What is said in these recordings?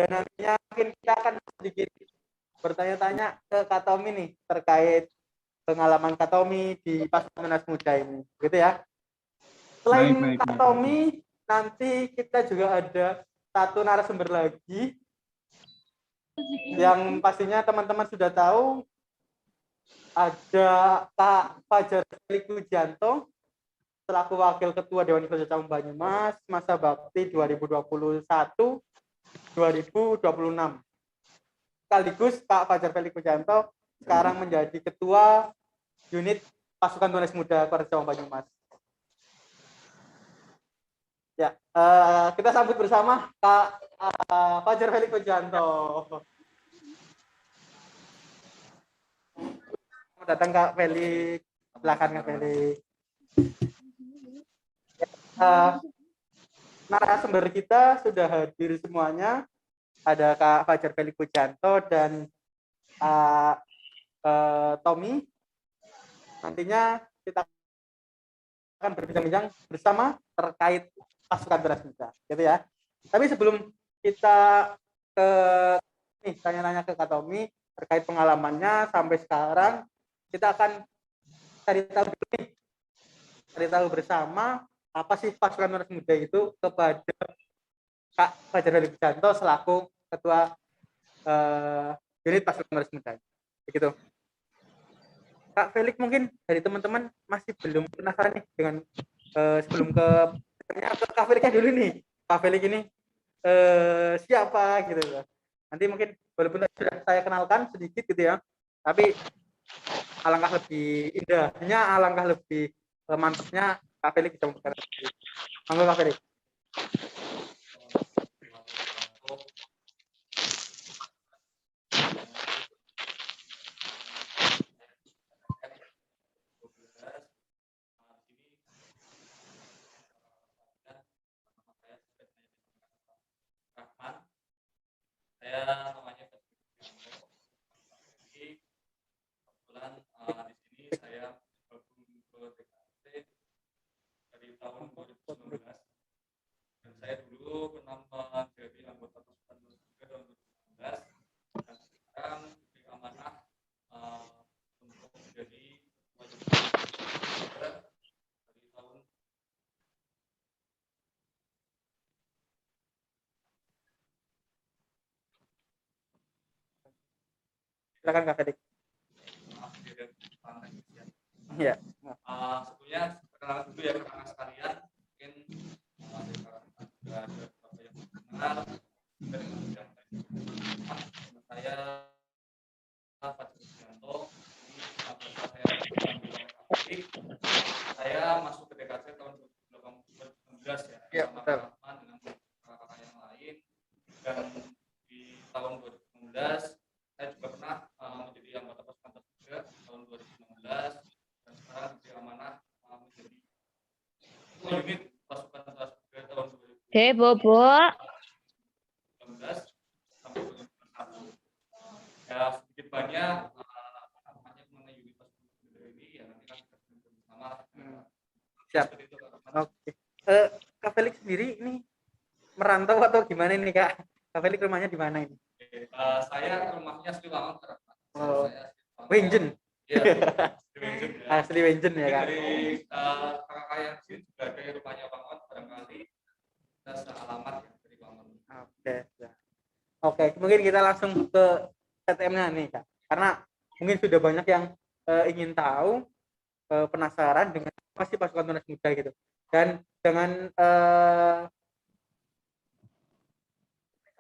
Dan nantinya mungkin kita akan sedikit bertanya-tanya ke Kak Tommy nih terkait pengalaman Kak Tommy di pasukan Tunas Muda ini, gitu ya. Selain Kak Tommy, nanti kita juga ada satu narasumber lagi yang pastinya teman-teman sudah tahu, ada Kak Fajar Felix Pujianto selaku Wakil Ketua Dewan Kerja Cabang Banyumas masa bakti 2021-2026. Sekaligus Kak Fajar Felix Pujianto sekarang menjadi Ketua Unit Pasukan Tunas Muda Kerja Cabang Banyumas. Ya, kita sambut bersama Kak Fajar Felix Pujianto. Selamat datang Kak Felix. Silakan Kak Felix. Narasumber kita sudah hadir semuanya. Ada Kak Fajar Felix Pujianto dan Tommy. Nantinya kita akan berbincang-bincang bersama terkait pasukan Tunas Muda, gitu ya. Tapi sebelum kita ke tanya-tanya ke Kak Tommy terkait pengalamannya sampai sekarang, kita akan cari tahu bersama apa sih pasukan Tunas Muda itu kepada Kak Fajar Felix Pujianto selaku Ketua Unit Pasukan Tunas Muda. Begitu. Kak Felix, mungkin dari teman-teman masih belum penasaran nih dengan sebelum ke Kak Felixnya dulu nih. Kak Felix ini siapa gitu loh. Nanti mungkin walaupun sudah saya kenalkan sedikit gitu ya, tapi alangkah lebih indahnya, alangkah lebih mantapnya Kak Felix bisa memperkenalkan diri. Monggo Kak Felix. Saya namanya Jadi kebetulan di sini saya bergabung ke TKT dari tahun 2019 dan saya dulu pernah menjadi anggota pasukan juga tahun 2019 dan sekarang diberi amanah untuk menjadi dari tahun. Silakan Kak Felix. Iya. Sebelumnya perkenalan dulu ya rekan sekalian, mungkin juga ada beberapa yang mengenal dari yang saya Fajar Pujianto. Saya masuk ke DKC tahun 2019 ya, sama teman-teman dengan kakak yang lain, dan di tahun 2019 saya juga pernah menjadi anggota pasukan juga tahun 2019 dan sekarang diberi amanah menjadi unit pasukan juga tahun 2019 Bobo. sampai 2021. Ya sedikit banyak namanya mengenai unit pasukan ini ya nanti kan kita bersama. Siap. Oke. Kak Felix sendiri ini merantau atau gimana ini Kak? Kak Felix rumahnya di mana ini? Saya rumahnya asli Wangon. Wenjen. Iya. Asli Wenjen ya Kak. Dari kakak yang sini juga ada rumahnya Wangon, barangkali kita sealamat ya dari Wangon. Oke. Oke, mungkin kita langsung ke STM-nya nih Kak. Karena mungkin sudah banyak yang ingin tahu, penasaran dengan apa sih pasukan Tunas Muda gitu. Dan dengan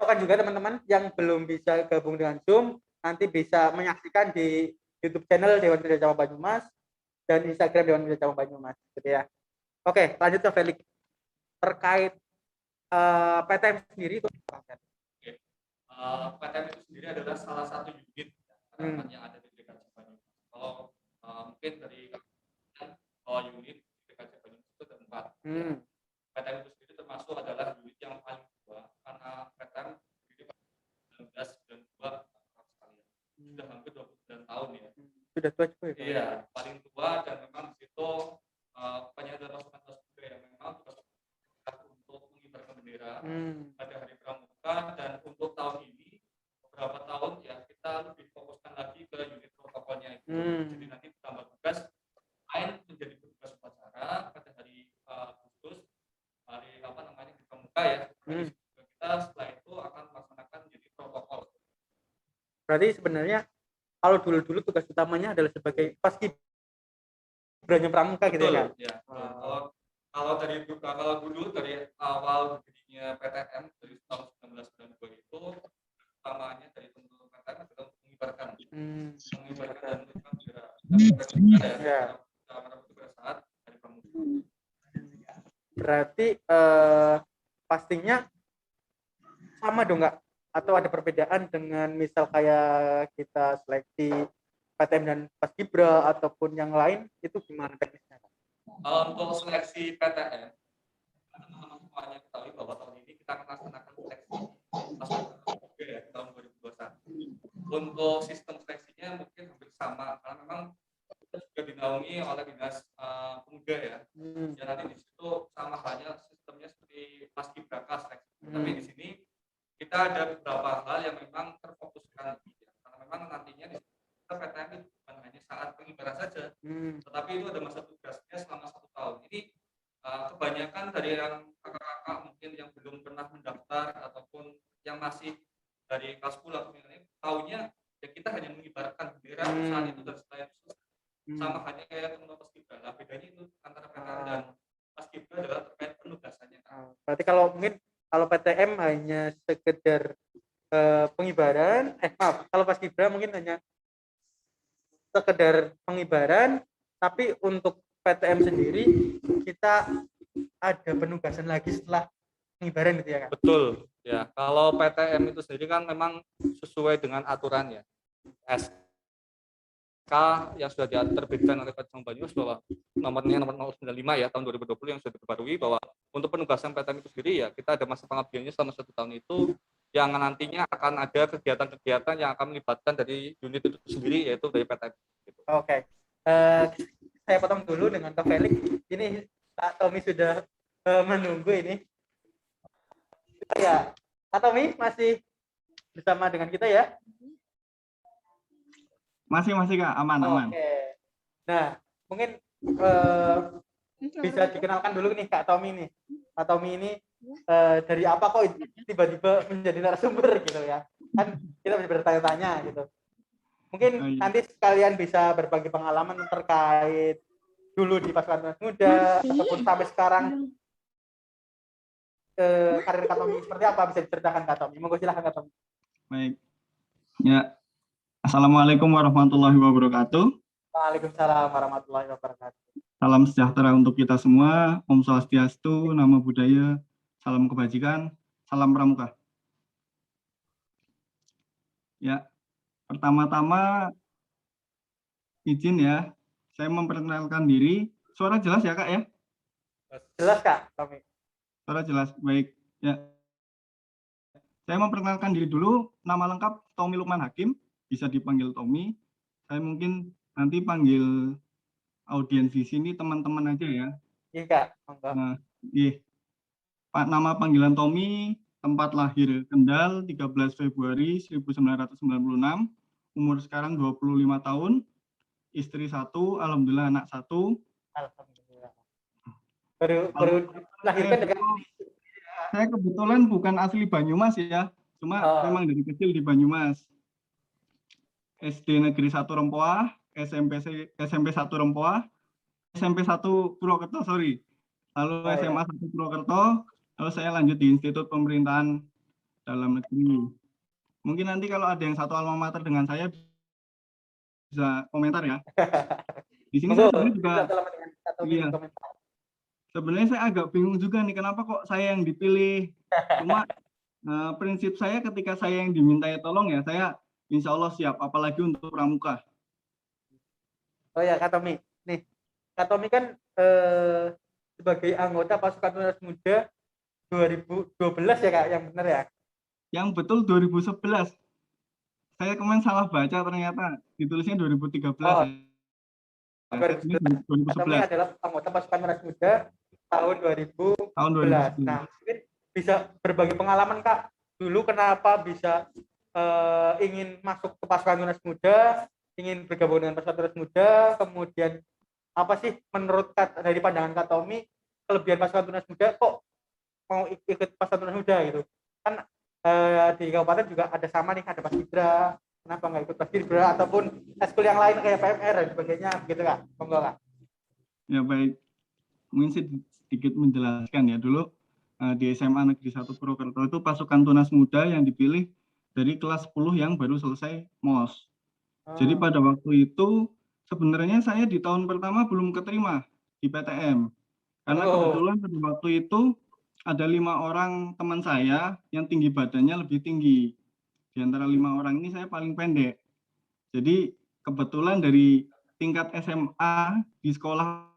kan juga teman-teman yang belum bisa gabung dengan Zoom nanti bisa menyaksikan di YouTube channel Dewan Kerja Cabang Banyumas dan Instagram Dewan Kerja Cabang Banyumas gitu ya. Oke, lanjut ke Felix terkait PTM sendiri itu apa? PTM itu sendiri adalah salah satu unit yang ada di DKC Banyumas. Kalau mungkin dari unit DKC Banyumas itu ada 4. PTM itu sendiri termasuk adalah unit yang paling tua karena PTM di 1992 sekalian. Sudah hampir 29 tahun ya. Sudah tua juga ya? Iya, paling tua dan memang di situ banyak ada pasukan juga yang memang untuk mengibarkan bendera pada hari pramuka dan untuk tahun Jadi nanti tambah tugas lain menjadi tugas upacara pada hari Agustus, hari di pramuka ya. Kita setelah itu akan melaksanakan jadi protokol. Berarti sebenarnya kalau dulu tugas utamanya adalah sebagai paskibranya pramuka gitu ya, Kak? Ya. Kalau dulu dari awal berdirinya PTM dari tahun 1992 itu utamanya dari teman-teman PTM adalah mengibarkan dan ya. pada saat hari pramuka. Berarti pastinya sama dong nggak? Atau ada perbedaan dengan misal kayak kita seleksi PTM dan Paskibra ataupun yang lain, itu gimana teknisnya? Untuk seleksi PTM, teman-teman semuanya ketahui bahwa tahun ini kita akan laksanakan seleksi Paskibra ya, tahun 2021. Untuk sistem seleksinya mungkin hampir sama karena memang kita juga dinaungi oleh dinas pemuda ya. Ya nanti di situ sama halnya sistemnya seperti Paskibraka seleksi. Tapi di sini kita ada beberapa hal yang memang terfokuskan karena memang nantinya di kita PTM itu bukan hanya saat pengibaran saja, tetapi itu ada masa tugasnya selama 1 tahun. Ini kebanyakan dari yang kakak-kakak mungkin yang belum pernah mendaftar ataupun yang masih dari kelas pulang ini tahunya ya kita hanya mengibarkan bendera saat itu dan setelah itu sama hanya kayak teman Paskibra. Nah, bedanya itu antara PTM dan Paskibra adalah terkait penugasannya. Berarti kalau PTM hanya sekedar pengibaran, kalau Paskibra mungkin hanya sekedar pengibaran, tapi untuk PTM sendiri kita ada penugasan lagi setelah pengibaran gitu ya, Kak? Betul ya. Kalau PTM itu sendiri kan memang sesuai dengan aturan ya. SK yang sudah diterbitkan oleh Kecamatan Banyumas bahwa nomornya nomor 095 ya tahun 2020 yang sudah diperbarui bahwa untuk penugasan PTM itu sendiri ya kita ada masa pengabdiannya selama 1 tahun itu yang nantinya akan ada kegiatan-kegiatan yang akan melibatkan dari unit itu sendiri yaitu dari PTM. Gitu. Oke. Saya potong dulu dengan Kak Felix. Ini Kak Tommy sudah menunggu ini. Ya, Kak Tommy masih bersama dengan kita ya? Masih Kak, aman. Oke. Nah, mungkin bisa dikenalkan dulu nih Kak Tommy nih. Kak Tommy ini dari apa kok tiba-tiba menjadi narasumber gitu ya? Kan kita bisa bertanya-tanya gitu. Mungkin nanti sekalian bisa berbagi pengalaman terkait dulu di Pasukan Tunas Muda ataupun sampai sekarang karir Kak Tommy seperti apa, bisa diceritakan Kak Tommy. Monggo silakan Kak Tommy. Baik. Ya. Assalamualaikum warahmatullahi wabarakatuh. Waalaikumsalam warahmatullahi wabarakatuh. Salam sejahtera untuk kita semua. Om Swastiastu, Namo Buddhaya, salam kebajikan, salam pramuka. Ya, pertama-tama izin ya, saya memperkenalkan diri. Suara jelas ya Kak ya? Jelas Kak Tommy. Suara jelas, baik. Ya. Saya memperkenalkan diri dulu, nama lengkap Tommy Lukman Hakim, bisa dipanggil Tommy. Saya mungkin nanti panggil audiens di sini teman-teman aja ya. Iya Kak. Nah, Pak, nama panggilan Tommy, tempat lahir Kendal 13 Februari 1996, umur sekarang 25 tahun, istri 1, alhamdulillah anak 1. Alhamdulillah. Baru lahirkan dengan saya kebetulan bukan asli Banyumas ya, cuma memang dari kecil di Banyumas. SD Negeri 1 Rempoah, SMP 1 Rempoah, SMP 1 Purwokerto, lalu SMA 1 Purwokerto, lalu saya lanjut di Institut Pemerintahan Dalam Negeri. Mungkin nanti kalau ada yang satu alma mater dengan saya bisa komentar ya. Di sini saya sebenarnya juga iya. Sebenarnya saya agak bingung juga nih kenapa kok saya yang dipilih. Cuma prinsip saya ketika saya yang dimintai tolong ya saya insya Allah siap, apalagi untuk pramuka. Oh ya Kak Tommy, nih Kak Tommy kan sebagai anggota Pasukan Tunas Muda 2012 ya Kak, yang benar ya? Yang betul 2011. Saya kemarin salah baca ternyata ditulisnya 2013. Oh, ya. 2011. Kak Tommy adalah anggota Pasukan Tunas Muda tahun 2011. Tahun 2011. Nah, mungkin bisa berbagi pengalaman Kak. Dulu kenapa bisa ingin masuk ke Pasukan Tunas Muda, ingin bergabung dengan Pasukan Tunas Muda, kemudian apa sih menurut dari pandangan Kak Tommy kelebihan Pasukan Tunas Muda kok mau ikut Pasukan Tunas Muda gitu kan, di kabupaten juga ada sama nih, ada Paskibra, kenapa nggak ikut Paskibra ataupun eskul yang lain kayak PMR dan sebagainya gitu Kak, monggo Kak. Ya baik, mungkin sedikit menjelaskan ya. Dulu di SMA Negeri 1 Purwokerto itu Pasukan Tunas Muda yang dipilih dari kelas 10 yang baru selesai MOS. Jadi pada waktu itu sebenarnya saya di tahun pertama belum keterima di PTM. Karena kebetulan pada waktu itu ada 5 orang teman saya yang tinggi badannya lebih tinggi. Di antara 5 orang ini saya paling pendek. Jadi kebetulan dari tingkat SMA di sekolah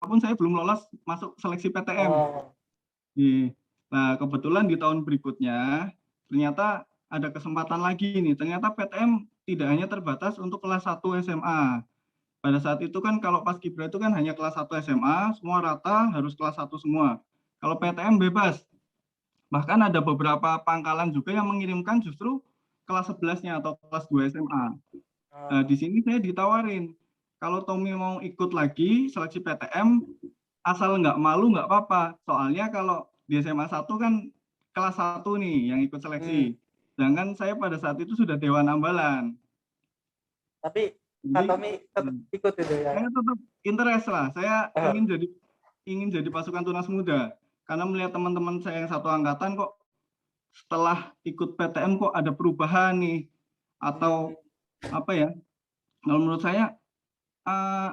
pun saya belum lolos masuk seleksi PTM. Nah, kebetulan di tahun berikutnya ternyata ada kesempatan lagi nih. Ternyata PTM tidak hanya terbatas untuk kelas 1 SMA. Pada saat itu kan kalau Paskibra itu kan hanya kelas 1 SMA, semua rata harus kelas 1 semua. Kalau PTM bebas. Bahkan ada beberapa pangkalan juga yang mengirimkan justru kelas 11-nya atau kelas 2 SMA. Nah, di sini saya ditawarin, kalau Tommy mau ikut lagi seleksi PTM, asal nggak malu nggak apa-apa. Soalnya kalau di SMA 1 kan kelas 1 nih yang ikut seleksi. Sedangkan saya pada saat itu sudah Dewan Ambalan. Tapi Kak Tommy tetap ikut itu ya? Saya tetap interest lah. Saya ingin jadi Pasukan Tunas Muda. Karena melihat teman-teman saya yang satu angkatan kok setelah ikut PTM kok ada perubahan nih. Atau apa ya, kalau menurut saya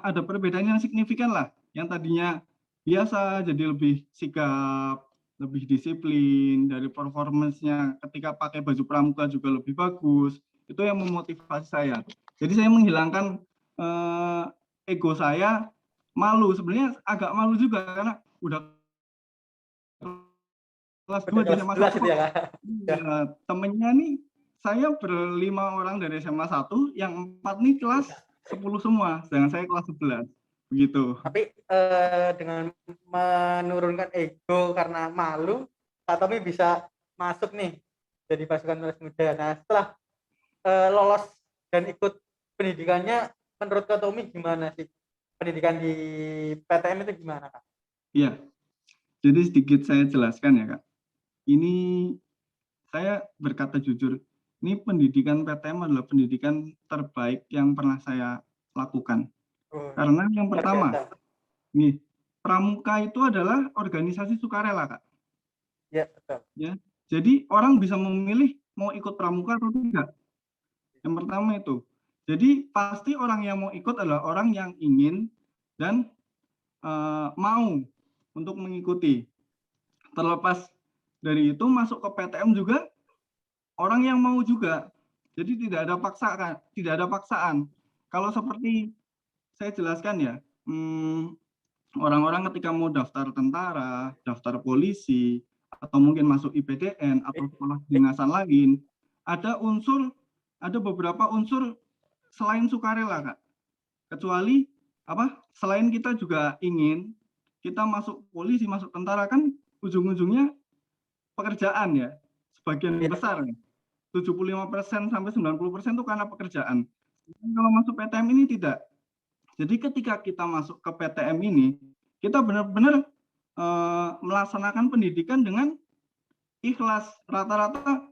ada perbedaan yang signifikan lah. Yang tadinya biasa jadi lebih sigap, lebih disiplin, dari performance-nya ketika pakai baju pramuka juga lebih bagus. Itu yang memotivasi saya. Jadi saya menghilangkan ego saya, malu. Sebenarnya agak malu juga karena udah kelas 2 di SMA 1 ya, temennya nih saya berlima orang dari SMA 1, yang 4 nih kelas 10 semua, sedangkan saya kelas 11 begitu. Tapi dengan menurunkan ego karena malu, Kak Tommy bisa masuk nih jadi Pasukan Tunas Muda. Nah, setelah lolos dan ikut pendidikannya, menurut Kak Tommy gimana sih pendidikan di PTM itu gimana Kak? Iya, jadi sedikit saya jelaskan ya Kak. Ini saya berkata jujur, ini pendidikan PTM adalah pendidikan terbaik yang pernah saya lakukan. Karena yang pertama, nih, pramuka itu adalah organisasi sukarela, Kak. Ya, betul. Ya, jadi orang bisa memilih mau ikut pramuka atau tidak. Yang pertama itu. Jadi pasti orang yang mau ikut adalah orang yang ingin dan mau untuk mengikuti. Terlepas dari itu masuk ke PTM juga orang yang mau juga. Jadi tidak ada paksaan. Kalau seperti saya jelaskan ya, orang-orang ketika mau daftar tentara, daftar polisi, atau mungkin masuk IPDN atau sekolah kedinasan lain, ada beberapa unsur selain sukarela, Kak. Kecuali selain kita juga ingin kita masuk polisi, masuk tentara, kan ujung-ujungnya pekerjaan ya, sebagian besar 75% sampai 90% itu karena pekerjaan. Kalau masuk PTM ini tidak. Jadi ketika kita masuk ke PTM ini, kita benar-benar melaksanakan pendidikan dengan ikhlas. Rata-rata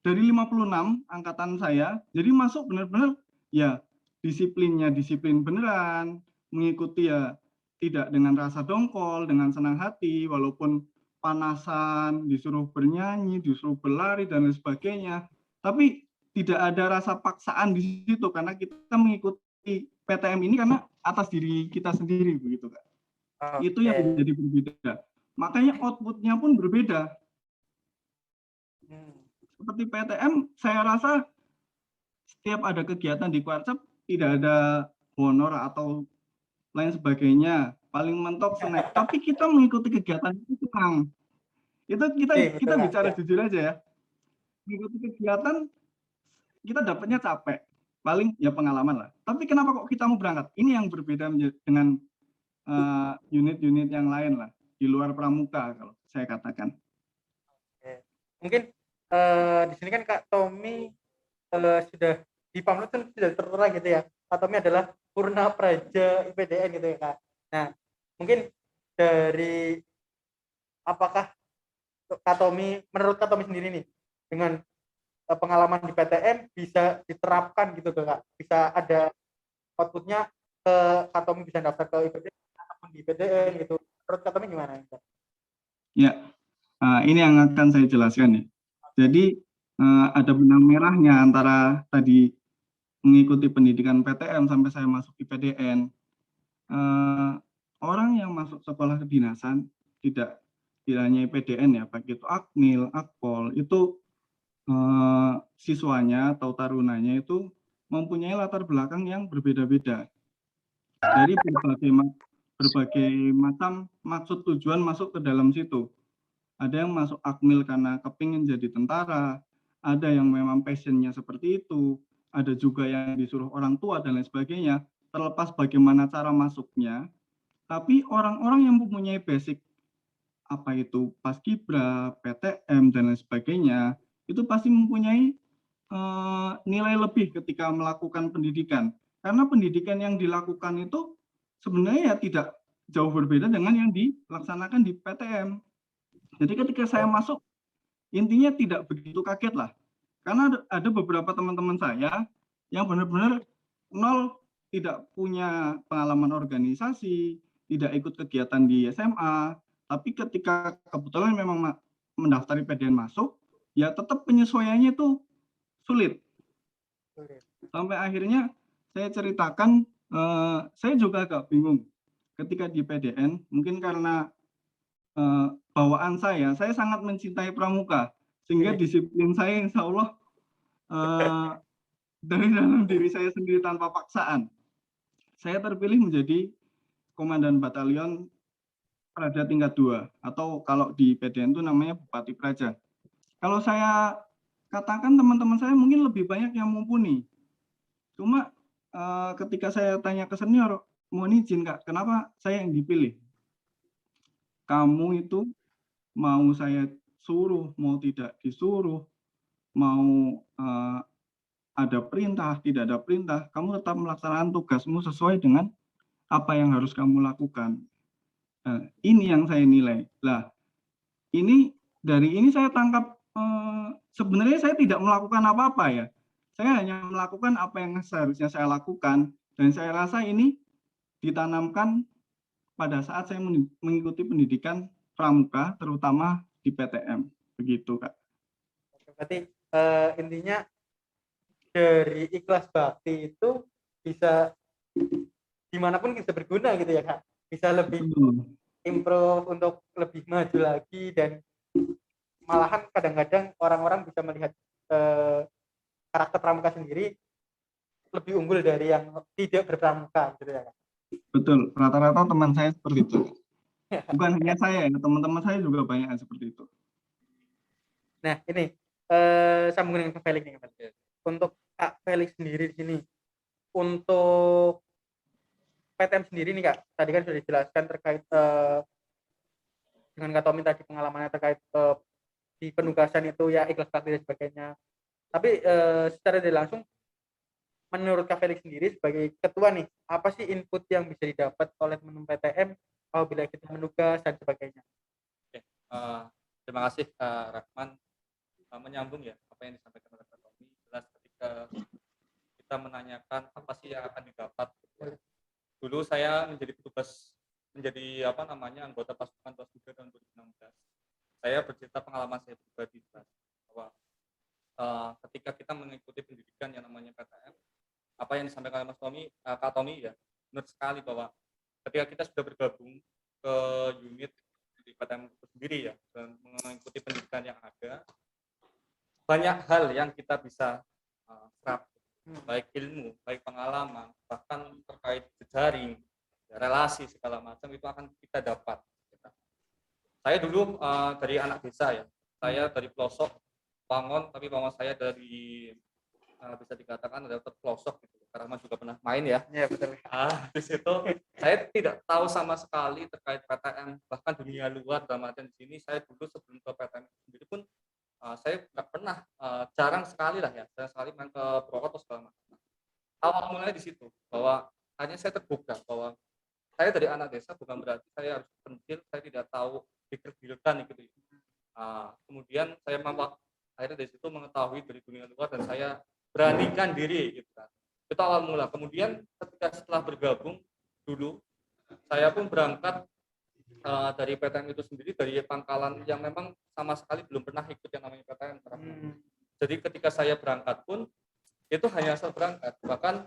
dari 56 angkatan saya, jadi masuk benar-benar ya disiplinnya disiplin beneran, mengikuti ya tidak dengan rasa dongkol, dengan senang hati, walaupun panasan, disuruh bernyanyi, disuruh berlari dan lain sebagainya. Tapi tidak ada rasa paksaan di situ karena kita mengikuti PTM ini karena atas diri kita sendiri begitu Kak. Itu yang menjadi berbeda. Makanya outputnya pun berbeda. Seperti PTM, saya rasa setiap ada kegiatan di Kwarcap tidak ada honor atau lain sebagainya. Paling mentok snack. Tapi kita mengikuti kegiatan itu senang. Itu kita bicara jujur aja ya. Mengikuti kegiatan kita dapatnya capek. Paling ya pengalaman lah. Tapi kenapa kok kita mau berangkat? Ini yang berbeda dengan unit-unit yang lain lah. Di luar pramuka kalau saya katakan. Mungkin di sini kan Kak Tommy sudah di pamflet kan sudah tertera gitu ya, Katomi adalah Purna Praja IPDN gitu ya Kak. Nah mungkin dari apakah Katomi, menurut Katomi sendiri nih dengan pengalaman di PTN bisa diterapkan gitu Kak, bisa ada outputnya ke Katomi bisa daftar ke IPDN ataupun di IPDN gitu, menurut Katomi gimana? Ya, ini yang akan saya jelaskan ya. Jadi ada benang merahnya antara tadi mengikuti pendidikan PTM sampai saya masuk IPDN. Orang yang masuk sekolah kedinasan tidak hanya IPDN ya, baik itu Akmil, Akpol, itu siswanya atau tarunanya itu mempunyai latar belakang yang berbeda-beda dari berbagai macam maksud tujuan masuk ke dalam situ. Ada yang masuk Akmil karena kepingin jadi tentara, ada yang memang passionnya seperti itu, ada juga yang disuruh orang tua dan lain sebagainya. Terlepas bagaimana cara masuknya, tapi orang-orang yang mempunyai basic apa itu Paskibra, PTM dan lain sebagainya, itu pasti mempunyai nilai lebih ketika melakukan pendidikan. Karena pendidikan yang dilakukan itu sebenarnya ya tidak jauh berbeda dengan yang dilaksanakan di PTM. Jadi ketika saya masuk, intinya tidak begitu kaget lah. Karena ada beberapa teman-teman saya yang benar-benar nol, tidak punya pengalaman organisasi, tidak ikut kegiatan di SMA, tapi ketika kebetulan memang mendaftar PTN masuk, ya tetap penyesuaiannya itu sulit. Sampai akhirnya saya ceritakan, saya juga agak bingung ketika di PDN, mungkin karena bawaan saya sangat mencintai pramuka, sehingga disiplin saya insya Allah dari dalam diri saya sendiri tanpa paksaan. Saya terpilih menjadi Komandan Batalion Praja tingkat 2, atau kalau di PDN itu namanya Bupati Praja. Kalau saya katakan teman-teman saya mungkin lebih banyak yang mumpuni. Cuma ketika saya tanya ke senior, mohon izin Kak, kenapa saya yang dipilih? Kamu itu mau saya suruh, mau tidak disuruh, mau ada perintah, tidak ada perintah, kamu tetap melaksanakan tugasmu sesuai dengan apa yang harus kamu lakukan. Ini yang saya nilai. Lah, dari ini saya tangkap sebenarnya saya tidak melakukan apa-apa ya. Saya hanya melakukan apa yang seharusnya saya lakukan, dan saya rasa ini ditanamkan pada saat saya mengikuti pendidikan pramuka, terutama di PTM. Begitu, Kak. Berarti intinya dari ikhlas bakti itu bisa dimanapun bisa berguna gitu ya Kak, bisa lebih improve untuk lebih maju lagi, dan malahan kadang-kadang orang-orang bisa melihat karakter pramuka sendiri lebih unggul dari yang tidak berpramuka gitu ya Kak. Betul, rata-rata teman saya seperti itu. Bukan hanya saya, teman-teman saya juga banyak yang seperti itu. Nah ini sambung dengan Kak Felix nih. Untuk Kak Felix sendiri di sini, untuk PTM sendiri nih Kak, tadi kan sudah dijelaskan terkait dengan Kak Tommy tadi pengalamannya terkait di penugasan itu ya ikhlas bakti dan sebagainya. Tapi secara tidak langsung, menurut Kak Felix sendiri sebagai ketua nih, apa sih input yang bisa didapat oleh teman PTM apabila kita menugas dan sebagainya? Oke, terima kasih Kak Rahman. Menyambung ya apa yang disampaikan oleh Kak Tommy, jelas ketika kita menanyakan apa sih yang akan didapat. Dulu saya menjadi anggota pasukan kelas 3 tahun 2016. Saya bercerita pengalaman saya pribadi bahwa ketika kita mengikuti pendidikan yang namanya PTM, apa yang disampaikan oleh Mas Tommy, Kak Tommy ya, benar sekali bahwa ketika kita sudah bergabung ke unit di PTM itu sendiri ya, dan mengikuti pendidikan yang ada, banyak hal yang kita bisa serap, baik ilmu, baik pengalaman, bahkan terkait jejaring, relasi segala macam itu akan kita dapat. Saya dulu dari anak desa ya, saya dari pelosok Pangon, tapi Pangon saya dari bisa dikatakan adalah terpelosok gitu. Karena juga pernah main ya. Iya betul. Di situ saya tidak tahu sama sekali terkait PTM, bahkan dunia luar dalam artian di sini saya dulu sebelum ke PTM sendiri pun saya nggak pernah, jarang sekali main ke Purwokerto segala macam. awal mulanya di situ, bahwa hanya saya terbuka bahwa saya dari anak desa bukan berarti saya harus pentil, saya tidak tahu dikerdilkan gitu. Kemudian saya akhirnya dari situ mengetahui dari dunia luar dan saya beranikan diri gitu kan. Itu awal mula. Kemudian ketika setelah bergabung dulu, saya pun berangkat dari PTM itu sendiri dari pangkalan yang memang sama sekali belum pernah ikut yang namanya PTM. Jadi ketika saya berangkat pun itu hanya asal berangkat, bahkan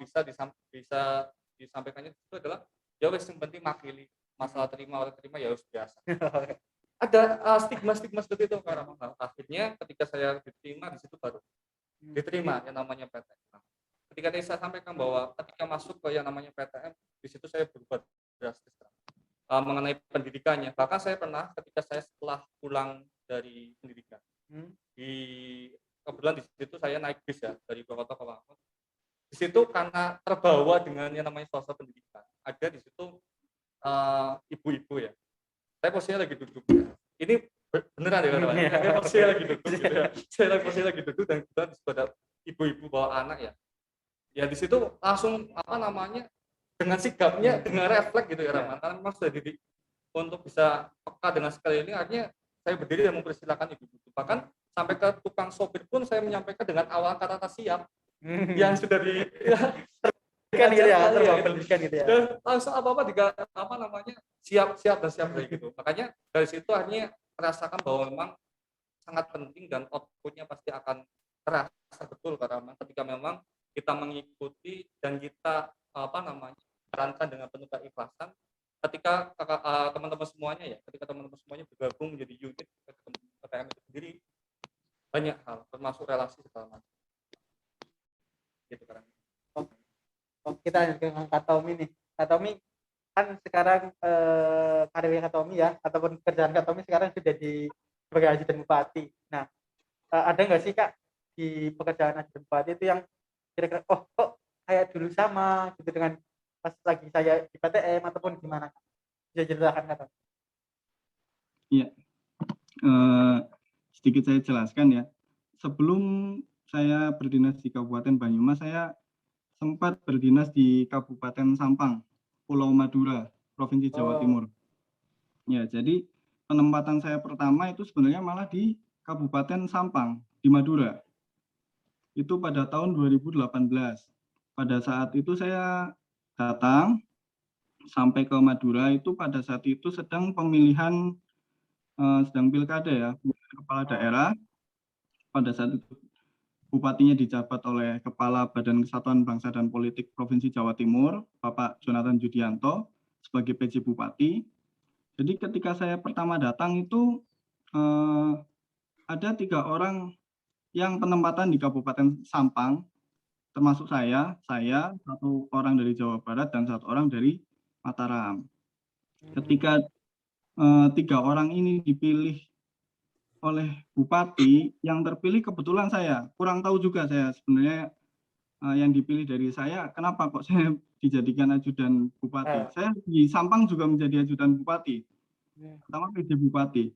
bisa disampaikannya itu adalah ya wes yang penting makili, masalah terima oleh terima ya harus biasa. Ada stigma seperti itu karena akhirnya ketika saya diterima di situ baru diterima yang namanya PTM. Ketika tadi saya sampaikan bahwa ketika masuk ke yang namanya PTM di situ saya berubah drastis mengenai pendidikannya. Bahkan saya pernah ketika saya setelah pulang dari pendidikan kebetulan di situ saya naik bis ya dari Purwokerto ke Wangun. Di situ karena terbawa dengan yang namanya suasana pendidikan. Ada di situ ibu-ibu ya. Saya posisinya lagi duduk. Ya. Ini beneran ya kawan. Saya posisinya lagi duduk. Gitu ya. Saya posisinya lagi duduk dan kebetulan di situ ada ibu-ibu bawa anak ya. Ya di situ langsung dengan sigapnya, dengan refleks gitu ya Rahman. Karena memang sudah didik untuk bisa peka dengan sekeliling. Artinya saya berdiri dan mempersilahkan ibu-ibu. Bahkan sampai ke tukang sopir pun saya menyampaikan dengan awal kata siap yang sudah kan gitu ya, pendidikan gitu ya. Dan langsung apa-apa siap dan siap kayak gitu. Makanya dari situ akhirnya merasakan bahwa memang sangat penting dan outputnya pasti akan terasa betul karena ketika memang kita mengikuti dan kita jalankan dengan penuh keikhlasan. Ketika teman-teman semuanya bergabung menjadi unit PTM itu sendiri, banyak hal termasuk relasi segala macam gitu kan. Kita lanjut ke Kak Tommy nih. Kak Tommy kan sekarang karirnya Kak Tommy ya ataupun kerjaan Kak Tommy sekarang sudah sebagai ajudan bupati. Nah, ada nggak sih Kak di pekerjaan ajudan bupati itu yang kira-kira kok kayak dulu sama gitu dengan pas lagi saya di PTM ataupun gimana? Bisa jelaskan Kak Tommy? Iya. Sedikit saya jelaskan ya. Sebelum saya berdinas di Kabupaten Banyumas, saya sempat berdinas di Kabupaten Sampang, Pulau Madura, Provinsi Jawa Timur. Ya, jadi penempatan saya pertama itu sebenarnya malah di Kabupaten Sampang, di Madura. Itu pada tahun 2018. Pada saat itu saya datang sampai ke Madura itu pada saat itu sedang pemilihan sedang pilkada ya, kepala daerah. Pada saat itu bupatinya dijabat oleh Kepala Badan Kesatuan Bangsa dan Politik Provinsi Jawa Timur, Bapak Jonathan Judianto sebagai PJ Bupati. Jadi ketika saya pertama datang itu ada 3 orang yang penempatan di Kabupaten Sampang, termasuk saya 1 orang dari Jawa Barat dan 1 orang dari Mataram. Ketika 3 orang ini dipilih oleh bupati, yang terpilih kebetulan saya. Kurang tahu juga saya sebenarnya yang dipilih dari saya, kenapa kok saya dijadikan ajudan bupati. Saya di Sampang juga menjadi ajudan bupati. Pertama PJ Bupati.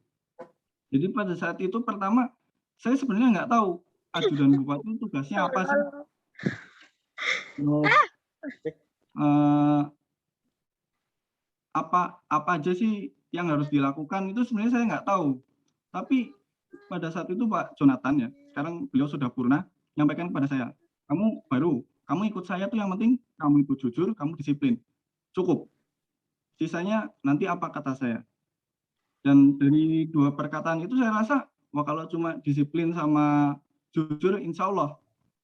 Jadi pada saat itu pertama, saya sebenarnya nggak tahu ajudan bupati itu tugasnya apa sih. Apa aja sih yang harus dilakukan, itu sebenarnya saya nggak tahu. Tapi pada saat itu Pak Jonathan ya, sekarang beliau sudah purna, menyampaikan kepada saya, kamu ikut saya tuh yang penting kamu itu jujur, kamu disiplin, cukup. Sisanya nanti apa kata saya. Dan dari 2 perkataan itu saya rasa, wah kalau cuma disiplin sama jujur, insya Allah.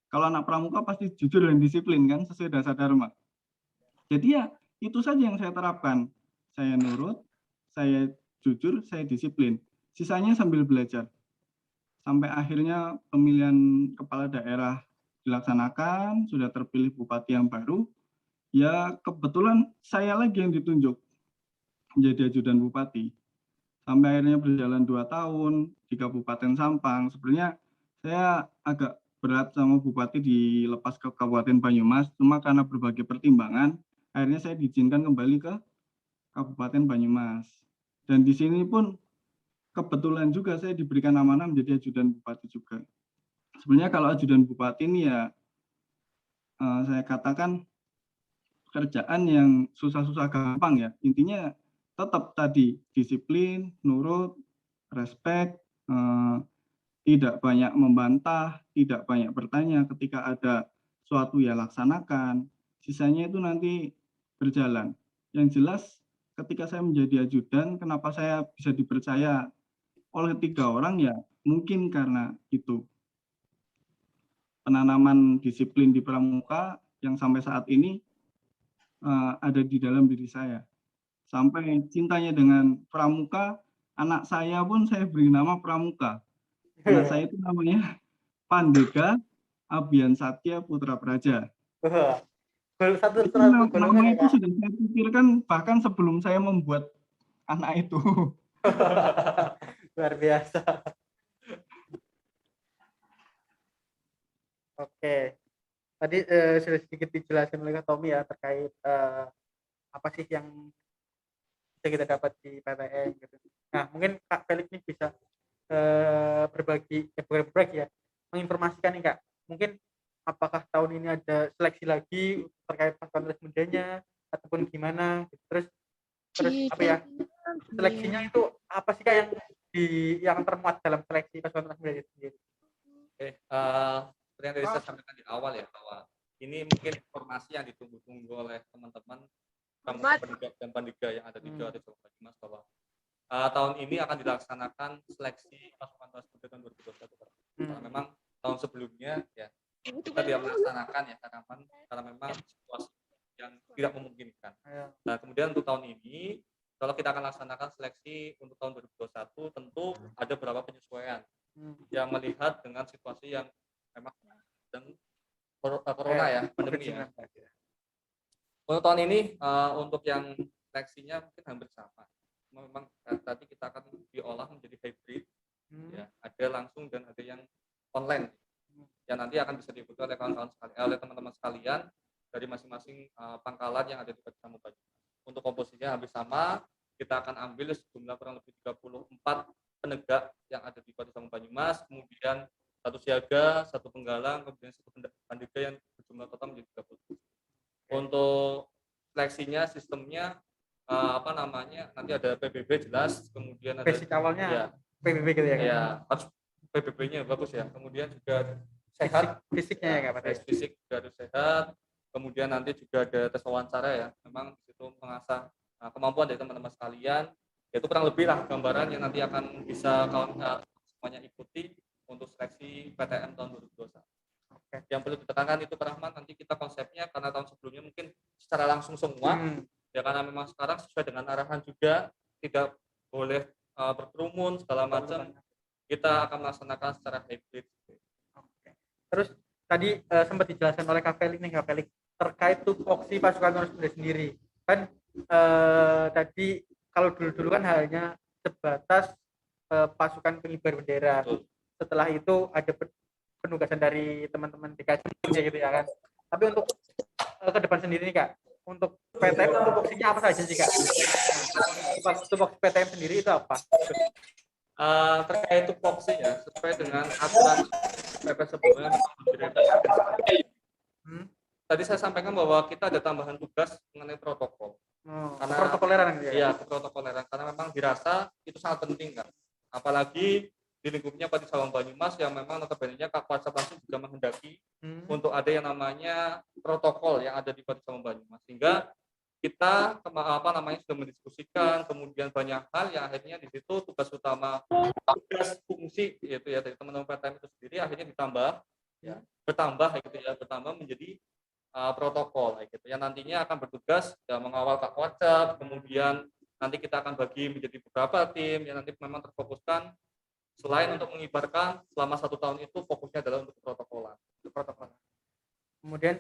Kalau anak pramuka pasti jujur dan disiplin kan, sesuai dasar dharma. Jadi ya itu saja yang saya terapkan. Saya nurut, saya jujur, saya disiplin. Sisanya sambil belajar. Sampai akhirnya pemilihan kepala daerah dilaksanakan, sudah terpilih bupati yang baru. Ya kebetulan saya lagi yang ditunjuk menjadi ajudan bupati. Sampai akhirnya berjalan 2 tahun di Kabupaten Sampang. Sebenarnya saya agak berat sama bupati dilepas ke Kabupaten Banyumas, cuma karena berbagai pertimbangan, akhirnya saya diizinkan kembali ke Kabupaten Banyumas. Dan di sini pun kebetulan juga saya diberikan amanah menjadi ajudan bupati juga. Sebenarnya kalau ajudan bupati ini ya saya katakan pekerjaan yang susah-susah gampang ya. Intinya tetap tadi disiplin, nurut, respect, tidak banyak membantah, tidak banyak bertanya. Ketika ada suatu ya laksanakan. Sisanya itu nanti berjalan. Yang jelas ketika saya menjadi ajudan, kenapa saya bisa dipercaya oleh 3 orang ya mungkin karena itu penanaman disiplin di pramuka yang sampai saat ini ada di dalam diri saya. Sampai cintanya dengan pramuka, anak saya pun saya beri nama Pramuka. Anak saya itu namanya Pandega Abian Satya Putra Praja. Satu Itu nama itu sudah saya pikirkan bahkan sebelum saya membuat anak itu. Luar biasa. Oke, tadi sudah sedikit dijelaskan oleh Kak Tommy ya terkait apa sih yang bisa kita dapat di PTN gitu. Nah, mungkin Kak Felix nih bisa berbagi ya, menginformasikan nih Kak, mungkin apakah tahun ini ada seleksi lagi terkait pasukan tugas mudanya ataupun gimana gitu. Terus apa ya, seleksinya itu apa sih Kak yang termuat dalam seleksi pasukan tugas muda itu sendiri? Oke, seperti yang tadi saya sampaikan di awal ya, bahwa ini mungkin informasi yang ditunggu-tunggu oleh teman-teman Pramuka dan Pandega yang ada di Jawa Timur Mas, bahwa tahun ini akan dilaksanakan seleksi pasukan tugas muda tahun 2021. Karena memang tahun sebelumnya ya kita tidak melaksanakan ya karena memang situasi yang tidak memungkinkan. Nah, kemudian untuk tahun ini kalau kita akan laksanakan seleksi untuk tahun 2021 tentu ada beberapa penyesuaian yang melihat dengan situasi yang memang dan corona ya, pandemi ya. Untuk tahun ini untuk yang seleksinya mungkin hampir sama. Memang tadi kita akan diolah menjadi hybrid, ya, ada langsung dan ada yang online. Yang nanti akan bisa diikuti oleh kawan-kawan sekalian, oleh teman-teman sekalian dari masing-masing pangkalan yang ada di Pramuka. Untuk komposisinya hampir sama, kita akan ambil sejumlah kurang lebih 34 penegak yang ada di Kota Banyumas, kemudian 1 siaga, 1 penggalang, kemudian 1 pandega yang berjumlah total menjadi 30. Untuk seleksinya sistemnya nanti ada PBB jelas, kemudian ada basic awalnya ya, PBB gitu ya. Ya, harus PBB-nya bagus ya. Kemudian juga sehat fisiknya ya Kak. Fisik juga harus sehat. Kemudian nanti juga ada tes wawancara ya. Memang di situ mengasah kemampuan dari teman-teman sekalian. Itu kurang lebih lah gambaran yang nanti akan bisa kawan semuanya ikuti untuk seleksi PTM tahun 2021. Yang perlu ditekankan itu Pak Rahman, nanti kita konsepnya karena tahun sebelumnya mungkin secara langsung semua ya, karena memang sekarang sesuai dengan arahan juga tidak boleh berkerumun segala macam, kita akan melaksanakan secara hybrid. Terus tadi sempat dijelaskan oleh Kak Felix nih, Kak Felix, terkait tupoksi pasukan tugas muda sendiri kan, tadi kalau dulu kan hanya sebatas pasukan pengibar bendera. Betul. Setelah itu ada penugasan dari teman-teman DKJ gitu ya kan. Tapi untuk ke depan sendiri nih Kak, untuk PTM tupoksinya apa saja sih Kak? Nah, tupoksi PTM sendiri itu apa? Terkait tupoksi ya, sesuai dengan aturan PP sebelumnya. Tadi saya sampaikan bahwa kita ada tambahan tugas mengenai protokol. Karena protokoleran gitu ya? Iya, protokoleran. Karena memang dirasa itu sangat penting kan. Apalagi di lingkupnya Pati Sawang Banyumas yang memang notabene-nya Kak Kuasa langsung juga menghendaki untuk ada yang namanya protokol yang ada di Pati Sawang Banyumas. Sehingga kita sudah mendiskusikan, kemudian banyak hal yang akhirnya di situ tugas fungsi yaitu ya dari teman-teman PTM itu sendiri akhirnya bertambah menjadi protokol gitu yang nantinya akan bertugas ya mengawal Kak Wacap, kemudian nanti kita akan bagi menjadi beberapa tim yang nanti memang terfokuskan selain untuk mengibarkan selama 1 tahun itu fokusnya adalah untuk protokolan. Kemudian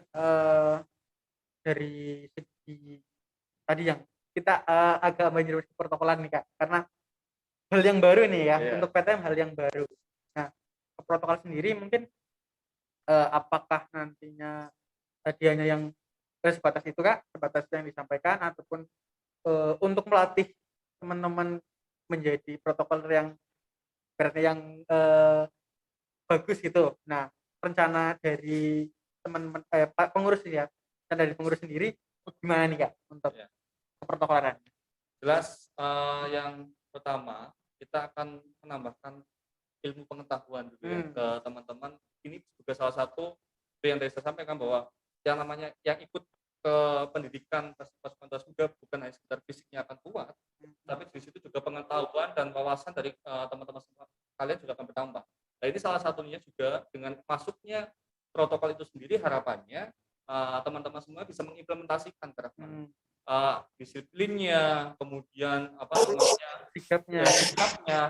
dari segi tadi yang kita agak menjurus ke protokolan nih Kak, karena hal yang baru nih ya, untuk PTM hal yang baru. Nah, ke protokol sendiri mungkin apakah nantinya tadi hanya yang sebatas itu Kak, sebatas yang disampaikan, ataupun untuk melatih teman-teman menjadi protokoler yang berarti yang bagus gitu. Nah, rencana dari teman pengurus ya, dan dari pengurus sendiri gimana nih Kak untuk keprotokolan? Jelas yang pertama kita akan menambahkan ilmu pengetahuan gitu ya ke teman-teman. Ini juga salah satu yang tadi saya sampaikan bahwa yang namanya yang ikut ke pendidikan pasukan Tasmuda bukan hanya sekedar fisiknya akan kuat, tapi di situ juga pengetahuan dan wawasan dari teman-teman semua kalian juga akan bertambah. Nah ini salah satunya juga dengan masuknya protokol itu sendiri harapannya teman-teman semua bisa mengimplementasikan disiplinnya, kemudian sikapnya,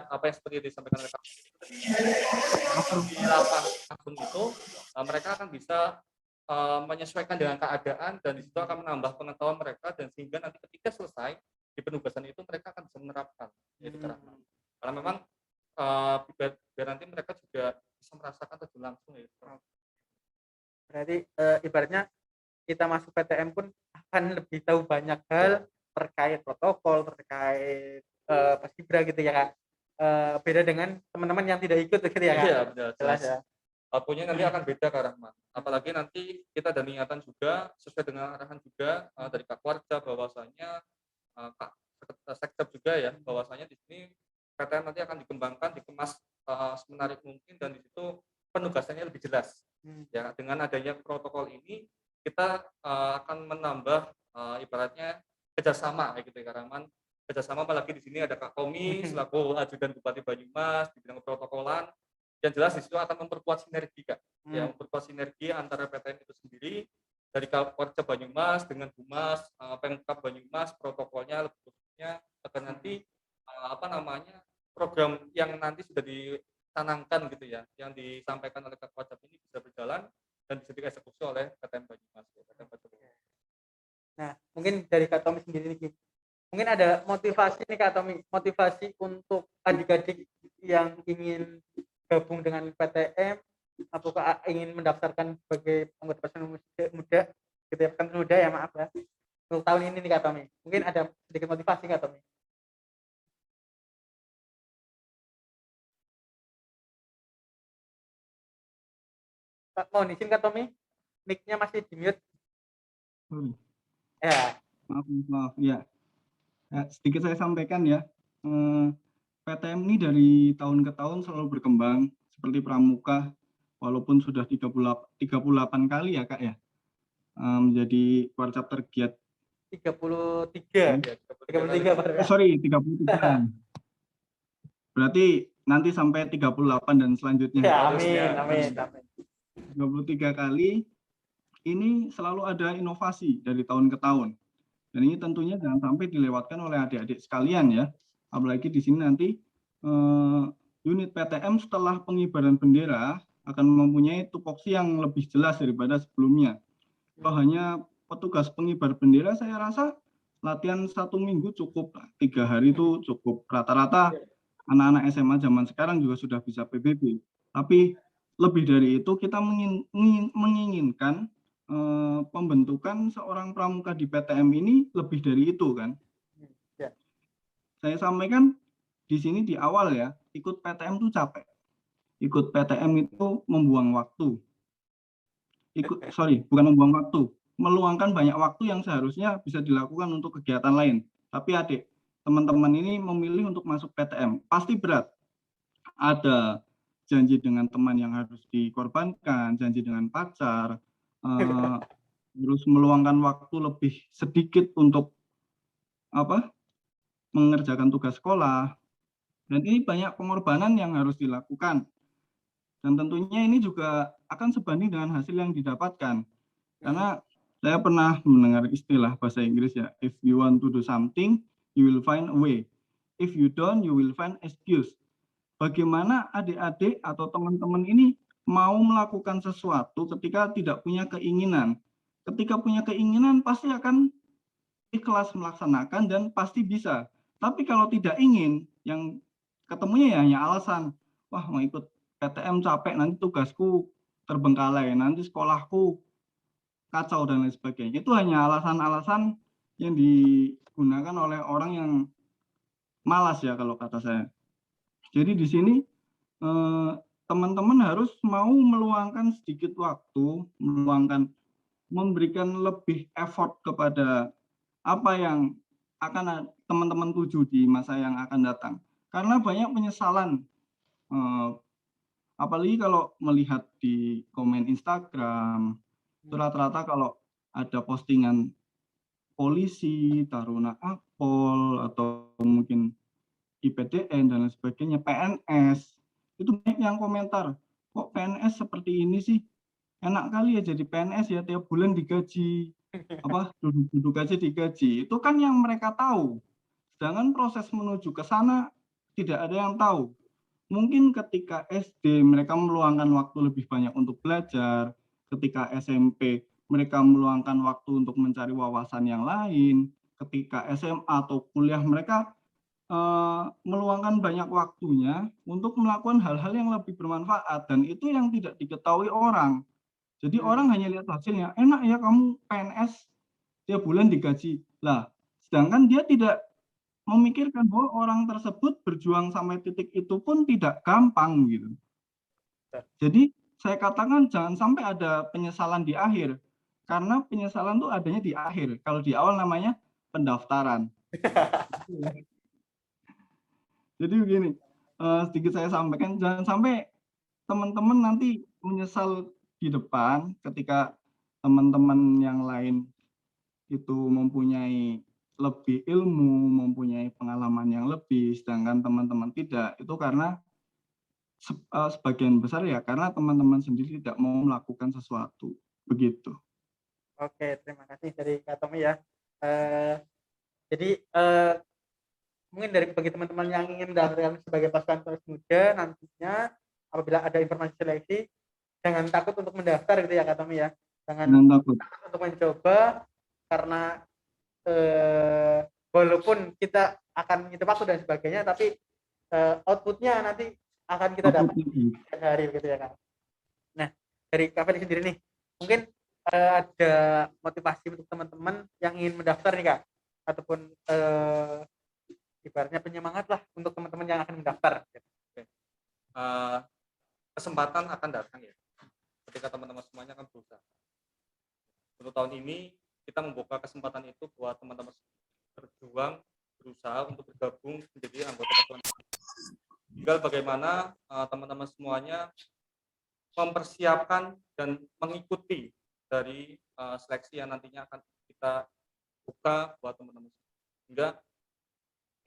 apa yang seperti disampaikan oleh di lapangan itu mereka akan bisa menyesuaikan dengan keadaan dan di situ akan menambah pengetahuan mereka dan sehingga nanti ketika selesai di penugasan itu mereka akan bisa menerapkan karena memang biar nanti mereka juga bisa merasakan terjun langsung ya. Berarti ibaratnya kita masuk PTM pun akan lebih tahu banyak hal terkait protokol, terkait paskibra gitu ya Kak. Beda dengan teman-teman yang tidak ikut gitu ya Kak. Iya benar. Jelas ya. Punya nanti akan beda Kak Rahman. Apalagi nanti kita ada niatan juga sesuai dengan arahan juga dari Kak Warja bahwasanya Kak Sektor juga ya bahwasanya di sini PTM nanti akan dikembangkan, dikemas semenarik mungkin dan di situ penugasannya lebih jelas. Ya dengan adanya protokol ini kita akan menambah ibaratnya kerjasama ya gitu ya Kak Rahman. Kerjasama apalagi di sini ada Kak Komi selaku ajudan Bupati Banyumas di bidang protokolan. Yang jelas di situ akan memperkuat sinergi Kak. Ya, memperkuat sinergi antara PTM itu sendiri dari Kapolres Banyumas dengan Humas, Pemkab Banyumas, protokolnya lebih khususnya agar nanti program yang nanti sudah dicanangkan gitu ya, yang disampaikan oleh Kapolres ini bisa berjalan dan bisa dieksekusi oleh PTM Banyumas. Nah, mungkin dari Kak Tommy sendiri nih, mungkin ada motivasi nih Kak Tommy, motivasi untuk adik-adik yang ingin gabung dengan PTM, apakah ingin mendaftarkan sebagai anggota pasukan muda, gitu ya, pasukan muda ya maaf ya, untuk tahun ini nih Kak Tommy, mungkin ada sedikit motivasi Kak Tommy? Mohon izin Kak Tommy, mic-nya masih di mute. Ya. Maaf ya. Sedikit saya sampaikan ya. PTM ini dari tahun ke tahun selalu berkembang seperti pramuka, walaupun sudah 38 kali ya Kak ya, menjadi warcap tergiat 33 berarti nanti sampai 38 dan selanjutnya ya, amin 33 kali. Ini selalu ada inovasi dari tahun ke tahun dan ini tentunya jangan sampai dilewatkan oleh adik-adik sekalian ya. Apalagi di sini nanti unit PTM setelah pengibaran bendera akan mempunyai tupoksi yang lebih jelas daripada sebelumnya. Kalau hanya petugas pengibar bendera, saya rasa latihan 1 minggu cukup, 3 hari itu cukup. Rata-rata anak-anak SMA zaman sekarang juga sudah bisa PBB. Tapi lebih dari itu kita menginginkan pembentukan seorang pramuka di PTM ini lebih dari itu kan. Saya sampaikan di sini di awal ya, ikut PTM itu capek. Ikut PTM itu membuang waktu. Bukan membuang waktu, meluangkan banyak waktu yang seharusnya bisa dilakukan untuk kegiatan lain. Tapi adik, teman-teman ini memilih untuk masuk PTM, pasti berat. Ada janji dengan teman yang harus dikorbankan, janji dengan pacar, terus meluangkan waktu lebih sedikit untuk mengerjakan tugas sekolah. Dan ini banyak pengorbanan yang harus dilakukan. Dan tentunya ini juga akan sebanding dengan hasil yang didapatkan. Karena saya pernah mendengar istilah bahasa Inggris ya, if you want to do something, you will find a way. If you don't, you will find excuse. Bagaimana adik-adik atau teman-teman ini mau melakukan sesuatu ketika tidak punya keinginan. Ketika punya keinginan pasti akan ikhlas melaksanakan dan pasti bisa. Tapi kalau tidak ingin, yang ketemunya ya hanya alasan, wah mau ikut PTM capek, nanti tugasku terbengkalai, nanti sekolahku kacau dan lain sebagainya. Itu hanya alasan-alasan yang digunakan oleh orang yang malas ya kalau kata saya. Jadi di sini teman-teman harus mau meluangkan sedikit waktu, memberikan lebih effort kepada apa yang akan teman-teman tuju di masa yang akan datang. Karena banyak penyesalan, apalagi kalau melihat di komen Instagram, itu rata-rata kalau ada postingan polisi, Taruna Akpol, atau mungkin IPDN dan lain sebagainya, PNS, itu banyak yang komentar, kok PNS seperti ini sih? Enak kali ya jadi PNS ya, tiap bulan digaji, duduk aja digaji. Itu kan yang mereka tahu. Sedangkan proses menuju ke sana tidak ada yang tahu. Mungkin ketika SD mereka meluangkan waktu lebih banyak untuk belajar, ketika SMP mereka meluangkan waktu untuk mencari wawasan yang lain, ketika SMA atau kuliah mereka meluangkan banyak waktunya untuk melakukan hal-hal yang lebih bermanfaat, dan itu yang tidak diketahui orang. Jadi orang hanya lihat hasilnya, enak ya kamu PNS tiap bulan digaji. Lah, sedangkan dia tidak memikirkan bahwa orang tersebut berjuang sampai titik itu pun tidak gampang gitu. Jadi saya katakan jangan sampai ada penyesalan di akhir, karena penyesalan itu adanya di akhir. Kalau di awal namanya pendaftaran. Jadi begini, sedikit saya sampaikan, jangan sampai teman-teman nanti menyesal di depan ketika teman-teman yang lain itu mempunyai lebih ilmu, mempunyai pengalaman yang lebih, sedangkan teman-teman tidak. Itu karena sebagian besar ya karena teman-teman sendiri tidak mau melakukan sesuatu. Begitu. Oke, terima kasih dari Kak Tommy ya. Jadi mungkin bagi teman-teman yang ingin mendaftarkan sebagai pasukan Penerus Muda nantinya apabila ada informasi seleksi, jangan takut untuk mendaftar gitu ya Kak Tommy ya. Jangan takut untuk mencoba, karena walaupun kita akan menghitung waktu dan sebagainya, tapi outputnya nanti akan kita dapat setiap hari gitu ya Kak. Nah, dari Kak Felix sendiri nih, mungkin ada motivasi untuk teman-teman yang ingin mendaftar nih Kak, ataupun ibaratnya penyemangat lah untuk teman-teman yang akan mendaftar. Kesempatan akan datang ya, ketika teman-teman semuanya akan berusaha. Untuk tahun ini kita membuka kesempatan itu buat teman-teman berjuang, berusaha untuk bergabung menjadi anggota pasukan. Tinggal bagaimana teman-teman semuanya mempersiapkan dan mengikuti dari seleksi yang nantinya akan kita buka buat teman-teman. Hingga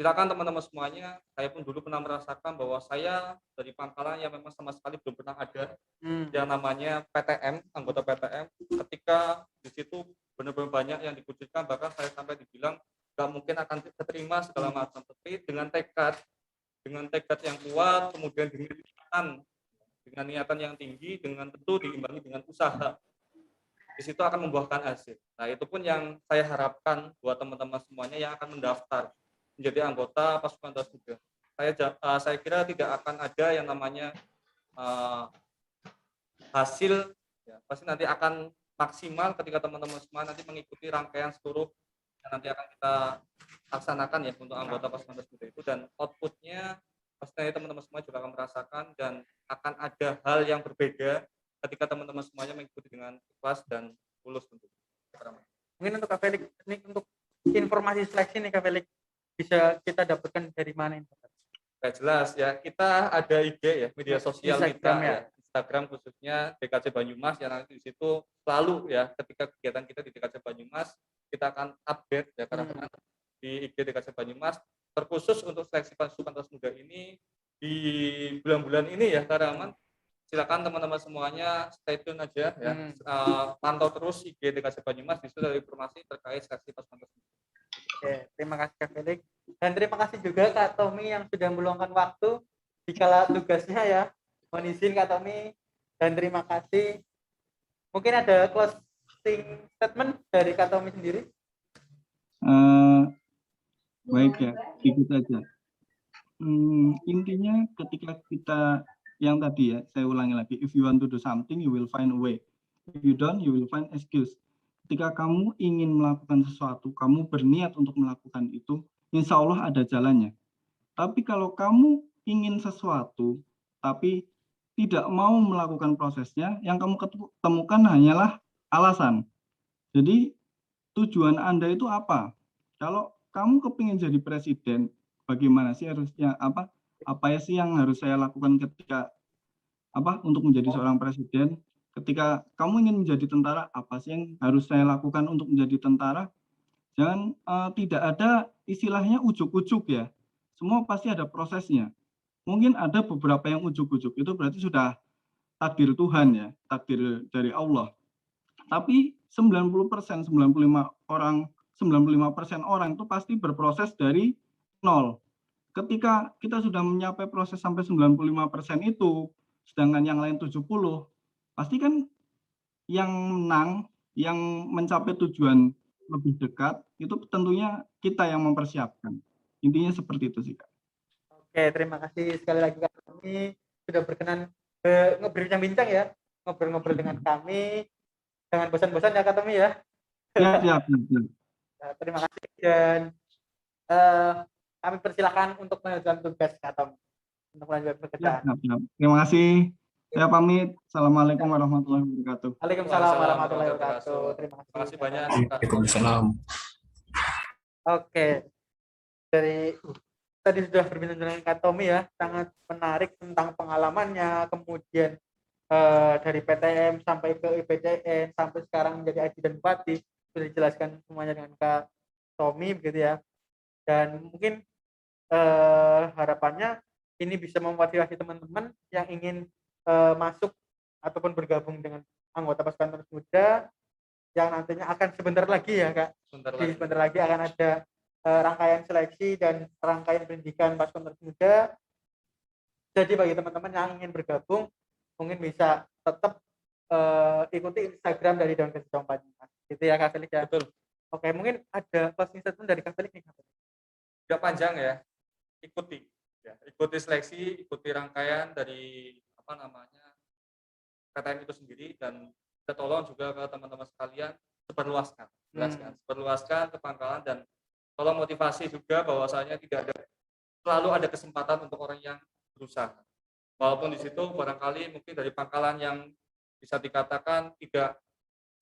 silakan teman-teman semuanya, saya pun dulu pernah merasakan bahwa saya dari Pangkalan yang memang sama sekali belum pernah ada yang namanya PTM, anggota PTM, ketika di situ benar-benar banyak yang dikucilkan, bahkan saya sampai dibilang nggak mungkin akan diterima segala macam. Tapi dengan tekad yang kuat, kemudian dengan niatan yang tinggi, dengan tentu diimbangi dengan usaha, di situ akan membuahkan hasil. Nah, itu pun yang saya harapkan buat teman-teman semuanya yang akan mendaftar menjadi anggota pasukan Penerus Muda. Saya kira tidak akan ada yang namanya hasil ya, pasti nanti akan maksimal ketika teman-teman semua nanti mengikuti rangkaian seluruh yang nanti akan kita laksanakan ya untuk anggota pasukan Penerus Muda itu, dan outputnya pastinya teman-teman semua juga akan merasakan dan akan ada hal yang berbeda ketika teman-teman semuanya mengikuti dengan ikhlas dan tulus tentu. Mungkin untuk Kak Felix, ini untuk informasi seleksi nih Kak Felix, bisa kita dapatkan dari mana informasi? Jelas ya, kita ada IG ya, media sosial Instagram, kita ya. Instagram khususnya DKC Banyumas, yang nanti di situ selalu ya ketika kegiatan kita di DKC Banyumas kita akan update ya, karena di IG DKC Banyumas terkhusus untuk seleksi pasukan Penerus Muda ini di bulan-bulan ini ya Kak Rahman. Silakan teman-teman semuanya stay tune aja ya, pantau terus IG DKC Banyumas, di situ ada informasi terkait seleksi pasukan Penerus Muda. Oke, terima kasih Kak Felix, dan terima kasih juga Kak Tommy yang sudah meluangkan waktu di kala tugasnya ya. Mohon izin Kak Tommy, dan terima kasih. Mungkin ada closing statement dari Kak Tommy sendiri? Baik ya, ikut saja. Intinya ketika kita yang tadi ya, saya ulangi lagi, if you want to do something, you will find a way. If you don't, you will find excuse. Ketika kamu ingin melakukan sesuatu, kamu berniat untuk melakukan itu, insya Allah ada jalannya. Tapi kalau kamu ingin sesuatu, tapi tidak mau melakukan prosesnya, yang kamu temukan hanyalah alasan. Jadi tujuan Anda itu apa? Kalau kamu kepingin jadi presiden, bagaimana sih harusnya apa ya sih yang harus saya lakukan ketika untuk menjadi seorang presiden? Ketika kamu ingin menjadi tentara, apa sih yang harus saya lakukan untuk menjadi tentara? Jangan tidak ada istilahnya ujuk-ujuk ya. Semua pasti ada prosesnya. Mungkin ada beberapa yang ujuk-ujuk, itu berarti sudah takdir Tuhan ya, takdir dari Allah. Tapi 90%, 95% orang itu pasti berproses dari nol. Ketika kita sudah mencapai proses sampai 95% itu, sedangkan yang lain 70, pasti kan yang menang, yang mencapai tujuan lebih dekat, itu tentunya kita yang mempersiapkan. Intinya seperti itu sih, Kak. Oke, terima kasih sekali lagi Kak Tommy sudah berkenan berbincang-bincang ya, ngobrol-ngobrol dengan kami. Jangan bosan-bosan ya Kak Tommy ya. Siap. Terima kasih dan kami persilakan untuk melanjutkan tugas Kak Tommy. Untuk melanjutkan pekerjaan. Siap. Terima kasih. Saya pamit. Assalamualaikum warahmatullahi wabarakatuh. Waalaikumsalam warahmatullahi wabarakatuh. Terima kasih banyak. Waalaikumsalam. Oke. Dari tadi sudah berbincang dengan Kak Tommy ya, sangat menarik tentang pengalamannya, kemudian dari PTM sampai ke IPCN sampai sekarang menjadi Aji dan Bupati, sudah dijelaskan semuanya dengan Kak Tommy begitu ya. Dan mungkin harapannya ini bisa memotivasi teman-teman yang ingin masuk ataupun bergabung dengan anggota pasukan Terus Muda yang nantinya akan sebentar lagi ya Kak. Sebentar lagi akan ada rangkaian seleksi dan rangkaian pendidikan pasukan Terus Muda. Jadi bagi teman-teman yang ingin bergabung mungkin bisa tetap ikuti Instagram dari Dewan Kerja Cabang Banyumas. Gitu ya Kak Felix ya. Betul. Oke, mungkin ada closing statement dari Kak Felix nih Kak. Tidak panjang ya. Ikuti seleksi, ikuti rangkaian dari PTM itu sendiri, dan kita tolong juga ke teman-teman sekalian seperluaskan ke pangkalan, dan tolong motivasi juga bahwasanya selalu ada kesempatan untuk orang yang berusaha. Walaupun di situ barangkali mungkin dari pangkalan yang bisa dikatakan tidak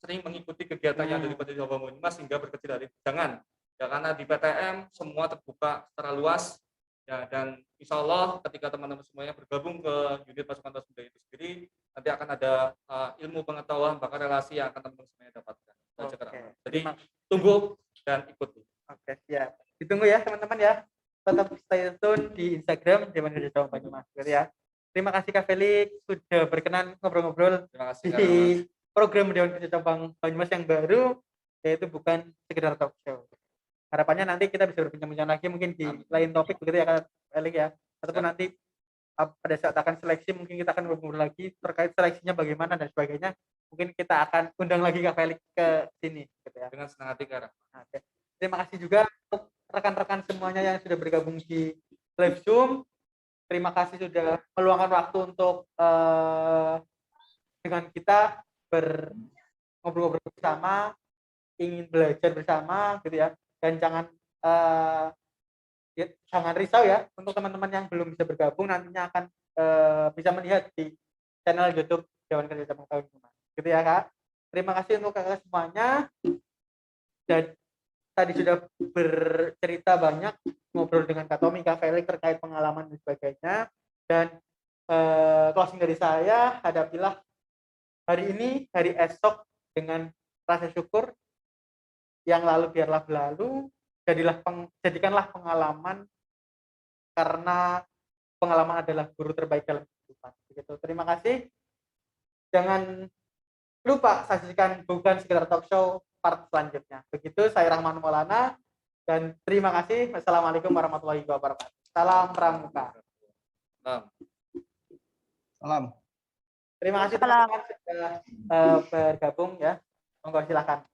sering mengikuti kegiatan yang dari PT Cabang Banyumas sehingga berkecil hati. Jangan ya, karena di PTM semua terbuka secara luas. Ya, dan insya Allah ketika teman-teman semuanya bergabung ke unit pasukan Terus Muda itu sendiri, nanti akan ada ilmu pengetahuan bahkan relasi yang akan teman-teman semuanya dapatkan. Jadi tunggu dan ikuti. Oke, siap. Ditunggu ya teman-teman ya. Tetap stay tune di Instagram Dewan Kerja Cabang Banyumas ya. Terima kasih Kak Felix sudah berkenan ngobrol-ngobrol di program Dewan Kerja Cabang Banyumas yang baru, yaitu bukan sekedar talk show. Harapannya nanti kita bisa berbincang-bincang lagi mungkin di lain topik begitu ya Kak Felix ya. Ataupun nanti pada saat akan seleksi mungkin kita akan ngobrol lagi terkait seleksinya bagaimana dan sebagainya. Mungkin kita akan undang lagi Kak Felix ke sini gitu ya. Dengan senang hati Kak. Oke. Terima kasih juga untuk rekan-rekan semuanya yang sudah bergabung di live Zoom. Terima kasih sudah meluangkan waktu untuk dengan kita ngobrol-ngobrol bersama, ingin belajar bersama gitu ya. Dan jangan risau ya untuk teman-teman yang belum bisa bergabung, nantinya akan bisa melihat di channel YouTube Dewan Kerja Cabang Banyumas. Gitu ya Kak. Terima kasih untuk kakak semuanya. Dan tadi sudah bercerita banyak, ngobrol dengan Kak Tommy, Kak Felix terkait pengalaman dan sebagainya. Dan closing dari saya, hadapilah hari ini, hari esok dengan rasa syukur. Yang lalu biarlah berlalu, jadikanlah pengalaman, karena pengalaman adalah guru terbaik dalam kehidupan. Begitu. Terima kasih. Jangan lupa saksikan Bukan Sekedar Talk Show part selanjutnya. Begitu, saya Rahman Maulana dan terima kasih. Wassalamualaikum warahmatullahi wabarakatuh. Salam Pramuka. Salam. Terima kasih teman-teman sudah bergabung ya. Monggo silakan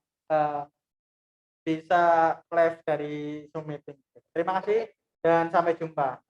bisa live dari Zoom meeting. Terima kasih dan sampai jumpa.